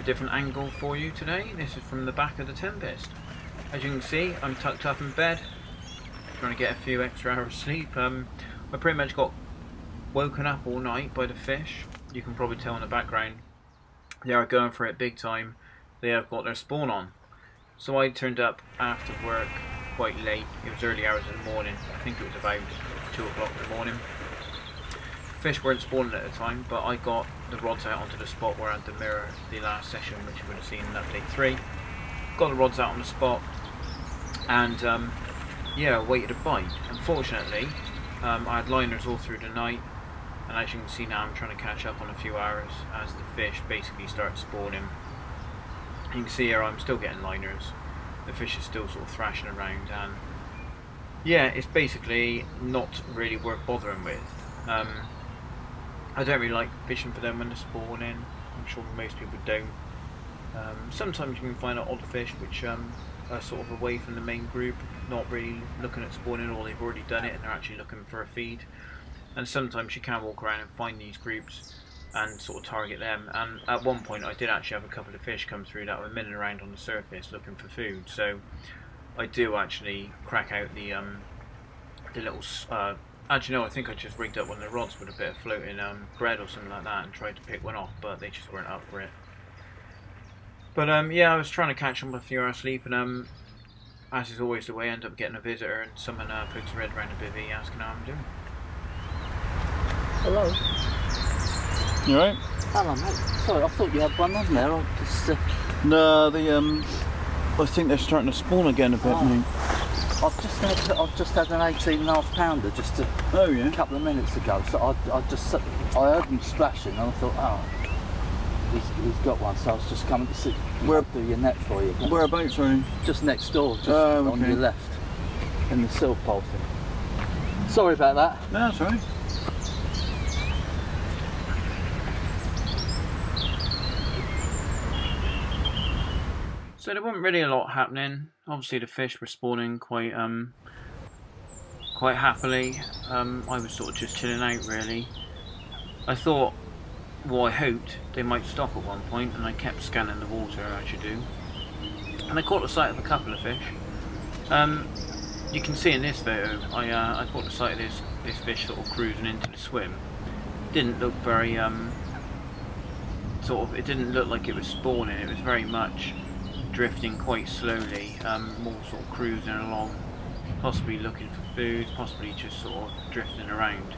a different angle for you today. This is from the back of the Tempest. As you can see, I'm tucked up in bed, trying to get a few extra hours sleep. I pretty much got woken up all night by the fish. You can probably tell in the background. They are going for it big time. They have got their spawn on. So I turned up after work quite late. It was early hours in the morning. I think it was about 2 o'clock in the morning. Fish weren't spawning at the time, but I got the rods out onto the spot where I had to mirror the last session, which you would have seen in update 3. Got the rods out on the spot, and yeah, waited a bite. Unfortunately, I had liners all through the night, and as you can see now, I'm trying to catch up on a few hours as the fish basically start spawning. You can see here I'm still getting liners. The fish is still sort of thrashing around, and yeah, it's basically not really worth bothering with. I don't really like fishing for them when they're spawning. I'm sure most people don't. Sometimes you can find out odd fish which are sort of away from the main group, not really looking at spawning, or they've already done it and they're actually looking for a feed. And sometimes you can walk around and find these groups and sort of target them. And at one point I did actually have a couple of fish come through that were milling around on the surface looking for food. So I do actually crack out the little actually no, I think I just rigged up one of the rods with a bit of floating bread or something like that and tried to pick one off, but they just weren't up for it. But yeah, I was trying to catch them with a few hours sleep, and as is always the way, I end up getting a visitor and someone pokes their head around the bivvy asking how I'm doing. Hello. You alright? Hello, mate. Sorry, I thought you had one on there. I just, No, I think they're starting to spawn again a bit, mate. I've just had an 18.5 pounder just a couple of minutes ago. So I heard him splashing, and I thought, oh, he's got one. So I was just coming to see where do your net for you. Whereabouts are you? Just next door, just on your left, in the sill pole thing. Sorry about that. No, that's alright. So there wasn't really a lot happening. Obviously the fish were spawning quite happily. I was sort of just chilling out really. I thought, well, I hoped they might stop at one point, and I kept scanning the water as you do. And I caught the sight of a couple of fish. You can see in this photo, I caught the sight of this fish sort of cruising into the swim. Didn't look very it didn't look like it was spawning. It was very much drifting quite slowly, more sort of cruising along, possibly looking for food, possibly just sort of drifting around.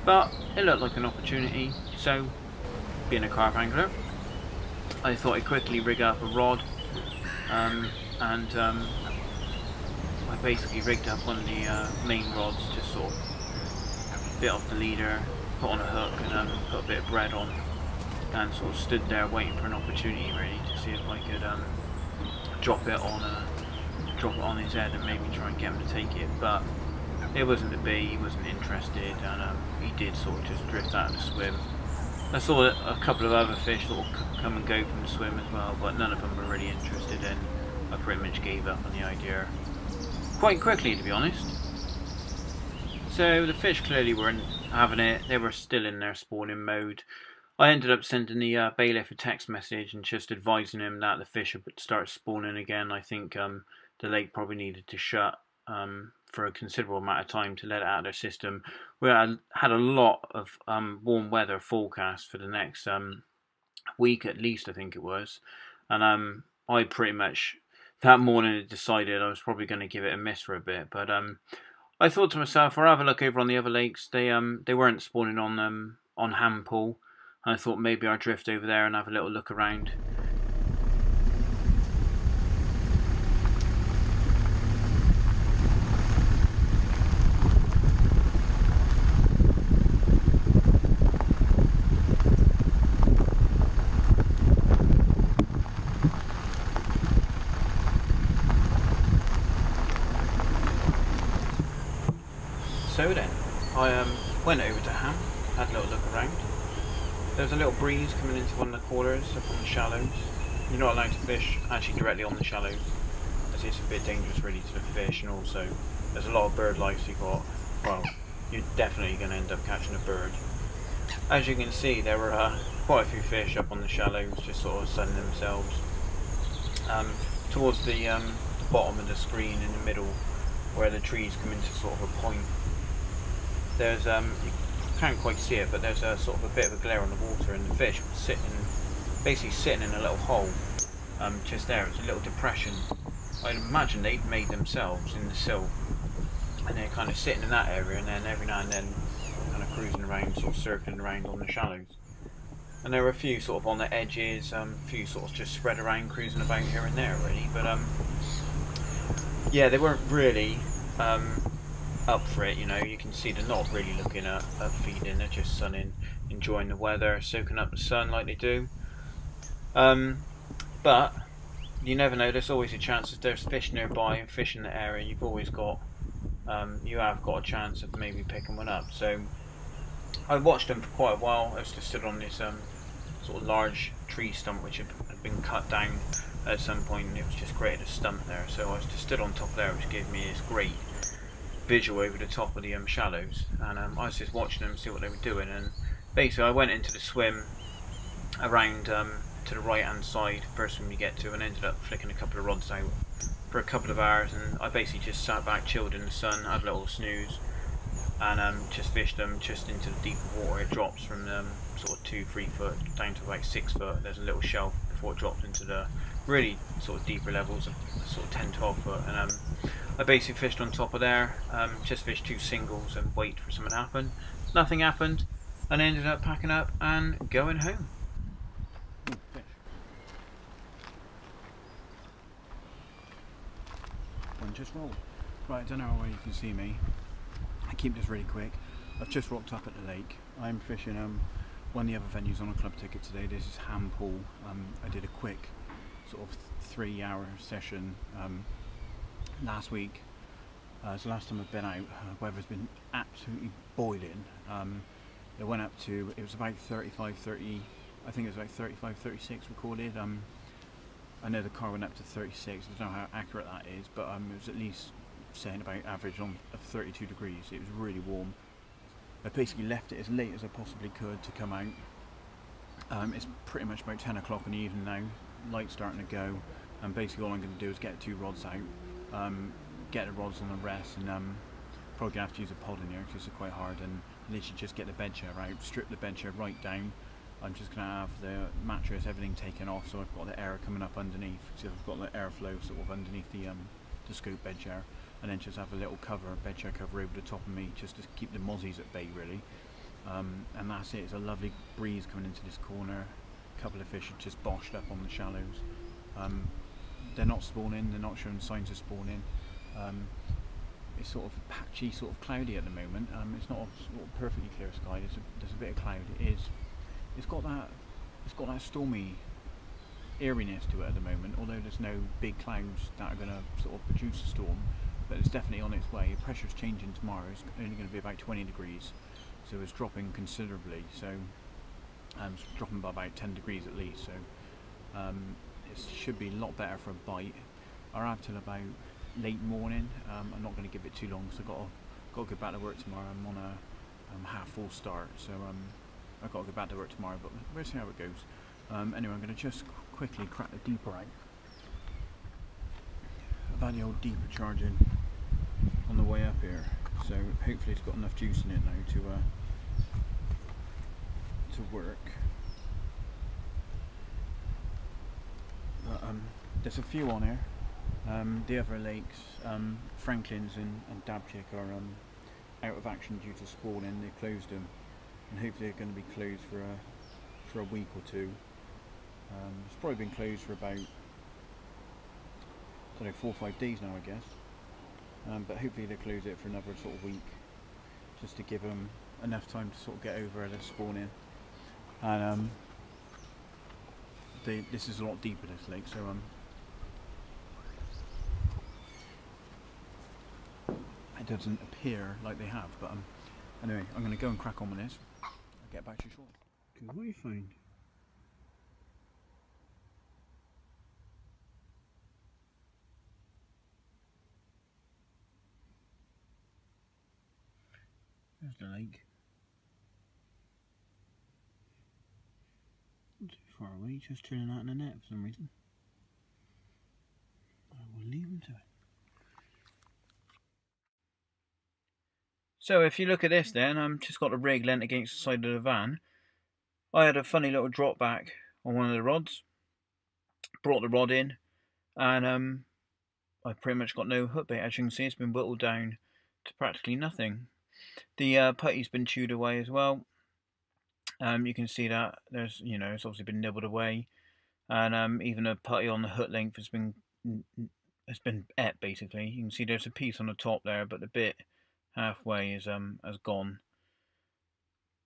But it looked like an opportunity, so being a carp angler, I thought I'd quickly rig up a rod, and I basically rigged up one of the main rods, just sort of bit off the leader, put on a hook, and put a bit of bread on, and sort of stood there waiting for an opportunity really to see if I could drop it on his head and maybe try and get him to take it. But it wasn't to be. He wasn't interested, and he did sort of just drift out of the swim. I saw a couple of other fish sort of come and go from the swim as well, but none of them were really interested, and I pretty much gave up on the idea quite quickly, to be honest. So the fish clearly weren't having it. They were still in their spawning mode. I ended up sending the bailiff a text message and just advising him that the fish had started spawning again. I think the lake probably needed to shut for a considerable amount of time to let it out of their system. We had a lot of warm weather forecast for the next week at least, I think it was. And I pretty much, that morning, decided I was probably going to give it a miss for a bit. But I thought to myself, I'll have a look over on the other lakes. They weren't spawning on Hampool. And I thought maybe I'd drift over there and have a little look around. So then, I went over to Ham, had a little look around. There was a little breeze coming into one of the corners up on the shallows. You're not allowed to fish actually directly on the shallows, as it's a bit dangerous really to the fish, and also there's a lot of bird life, so you're definitely going to end up catching a bird. As you can see, there were quite a few fish up on the shallows, just sort of sunning themselves. Towards the bottom of the screen in the middle, where the trees come into sort of a point, there's you can't quite see it, but there's a sort of a bit of a glare on the water, and the fish were basically sitting in a little hole just there. It's a little depression. I'd imagine they'd made themselves in the silt, and they're kind of sitting in that area, and then every now and then kind of cruising around, sort of circling around on the shallows. And there were a few sort of on the edges, a few sort of just spread around, cruising about here and there really, but yeah, they weren't really up for it, you know. You can see they're not really looking at feeding, they're just sunning, enjoying the weather, soaking up the sun like they do. But you never know, there's always a chance that there's fish nearby and fish in the area. You've always got, you have got a chance of maybe picking one up. So I watched them for quite a while. I was just stood on this sort of large tree stump which had been cut down at some point, and it was just created a stump there. So I was just stood on top there, which gave me this great visual over the top of the shallows, and I was just watching them, see what they were doing. And basically I went into the swim around to the right hand side, first one you get to, and ended up flicking a couple of rods out for a couple of hours, and I basically just sat back, chilled in the sun, had a little snooze, and just fished them just into the deeper water. It drops from sort of 2-3 foot down to about 6 foot. There's a little shelf before it drops into the really sort of deeper levels of sort of 10-12 foot, and I basically fished on top of there, just fished 2 singles and wait for something to happen. Nothing happened, and I ended up packing up and going home. Ooh, fish. One just rolled. Right, I don't know where you can see me. I keep this really quick. I've just rocked up at the lake. I'm fishing one of the other venues on a club ticket today. This is Ham Pool. I did a quick sort of 3-hour session last week. It's the last time I've been out. Weather's been absolutely boiling. It went up to, it was about 35, 30, I think it was about 35, 36 recorded. I know the car went up to 36, I don't know how accurate that is, but it was at least saying about average of 32 degrees. It was really warm. I basically left it as late as I possibly could to come out. It's pretty much about 10 o'clock in the evening now, light's starting to go, and basically all I'm going to do is get 2 rods out, get the rods on the rest, and probably going to have to use a pod in here because it's quite hard, and literally just get the bed chair out, strip the bed chair right down. I'm just going to have the mattress, everything taken off, so I've got the air coming up underneath, so I've got the airflow sort of underneath the scoop bed chair, and then just have a little cover, bed chair cover over the top of me, just to keep the mozzies at bay really. And that's it. It's a lovely breeze coming into this corner. A couple of fish are just boshed up on the shallows. They're not spawning, they're not showing signs of spawning. It's sort of patchy, sort of cloudy at the moment. It's not a sort of perfectly clear sky. There's a bit of cloud. It's got that stormy eeriness to it at the moment. Although there's no big clouds that are going to sort of produce a storm, but it's definitely on its way. The pressure's changing tomorrow. It's only going to be about 20 degrees, so it's dropping considerably. So it's dropping by about 10 degrees at least. So it should be a lot better for a bite. I'll have till about late morning. I'm not going to give it too long, so I've got to go back to work tomorrow. I'm on a half full start, so I've got to go back to work tomorrow, but we'll see how it goes. Anyway, I'm going to just quickly crack the deeper out. I've had the old deeper charging on the way up here, so hopefully it's got enough juice in it now to work. But there's a few on here. The other lakes, Franklin's and Dabchick, are out of action due to spawning. They closed them, and hopefully they're going to be closed for a week or two. It's probably been closed for about, I don't know, 4 or 5 days now, I guess. But hopefully they close it for another sort of week, just to give them enough time to sort of get over the spawning. And this is a lot deeper, this lake, so it doesn't appear like they have. But anyway, I'm going to go and crack on with this. I'll get back to you shortly. What do you find? There's the lake. Not too far away, just chilling out in the net for some reason. I will leave him to it. So if you look at this then, I'm just got the rig leant against the side of the van. I had a funny little drop back on one of the rods. Brought the rod in, and I've pretty much got no hook bait. As you can see, it's been whittled down to practically nothing. The putty's been chewed away as well. You can see that there's, it's obviously been nibbled away, and even the putty on the hook length has been ate basically. You can see there's a piece on the top there, but the bit halfway is has gone.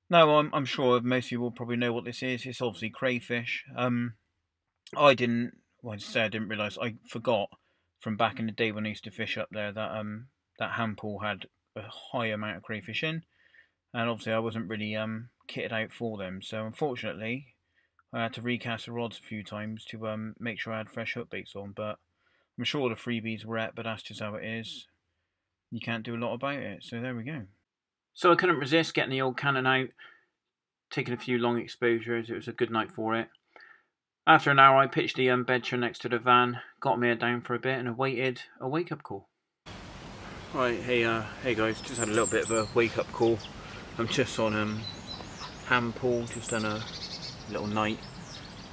Now I'm sure most of you will probably know what this is. It's obviously crayfish. I didn't realise. I forgot from back in the day when I used to fish up there that that hand pool had a high amount of crayfish in, and obviously I wasn't really kitted out for them. So unfortunately, I had to recast the rods a few times to make sure I had fresh hook baits on. But I'm sure the freebies were at, but that's just how it is. You can't do a lot about it. So there we go. So I couldn't resist getting the old cannon out, taking a few long exposures. It was a good night for it. After an hour, I pitched the bed chair next to the van, got me down for a bit, and awaited a wake-up call. Right, hey guys, just had a little bit of a wake-up call. I'm just on hand pool, just done a little night.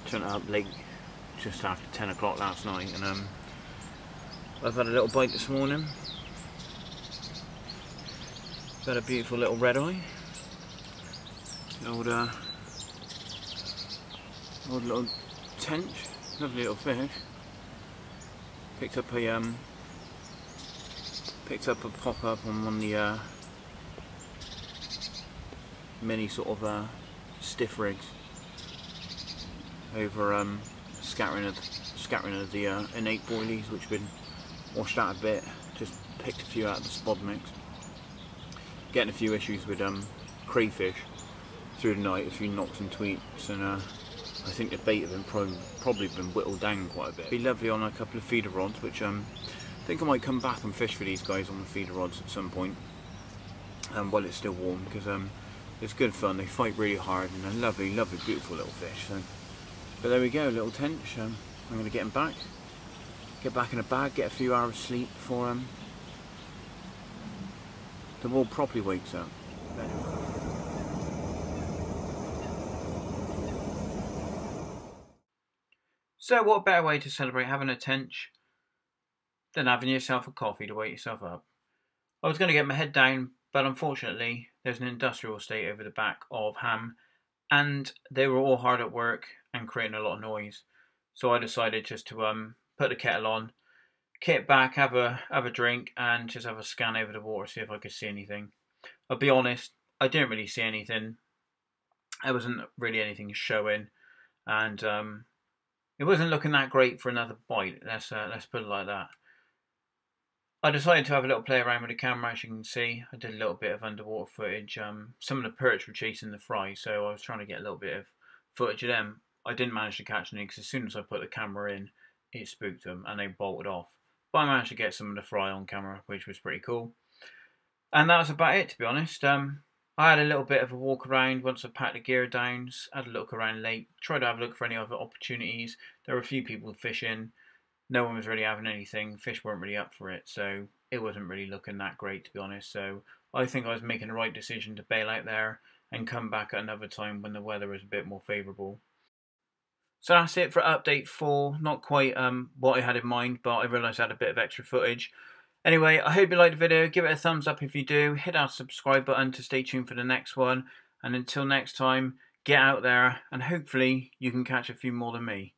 Turned it up late, just after 10 o'clock last night, and I've had a little bite this morning. Got a beautiful little red eye. Old little tench, lovely little fish. Picked up a pop-up on one of the mini sort of stiff rigs over scattering of the innate boilies, which have been washed out a bit. Just picked a few out of the spod mix. Getting a few issues with crayfish through the night, a few knocks and tweaks, and I think the bait have been probably been whittled down quite a bit. It'd be lovely on a couple of feeder rods, which I think I might come back and fish for these guys on the feeder rods at some point, while it's still warm, because it's good fun. They fight really hard, and they're lovely, lovely, beautiful little fish. So, but there we go, little tench. I'm going to get him back, get back in a bag, get a few hours sleep before the world properly wakes up. So what better way to celebrate having a tench than having yourself a coffee to wake yourself up? I was going to get my head down, but unfortunately there's an industrial estate over the back of Ham, and they were all hard at work and creating a lot of noise. So I decided just to put the kettle on, kit back, have a drink, and just have a scan over the water, see if I could see anything. I'll be honest, I didn't really see anything. There wasn't really anything showing, and it wasn't looking that great for another bite. Let's put it like that. I decided to have a little play around with the camera. As you can see, I did a little bit of underwater footage. Some of the perch were chasing the fry, so I was trying to get a little bit of footage of them. I didn't manage to catch any because as soon as I put the camera in, it spooked them and they bolted off. But I managed to get some of the fry on camera, which was pretty cool. And that was about it, to be honest. I had a little bit of a walk around once I packed the gear down, had a look around the lake, tried to have a look for any other opportunities. There were a few people fishing. No one was really having anything. Fish weren't really up for it, so it wasn't really looking that great, to be honest. So I think I was making the right decision to bail out there and come back at another time when the weather was a bit more favourable. So that's it for update 4. Not quite what I had in mind, but I realised I had a bit of extra footage. Anyway, I hope you liked the video. Give it a thumbs up if you do. Hit that subscribe button to stay tuned for the next one. And until next time, get out there and hopefully you can catch a few more than me.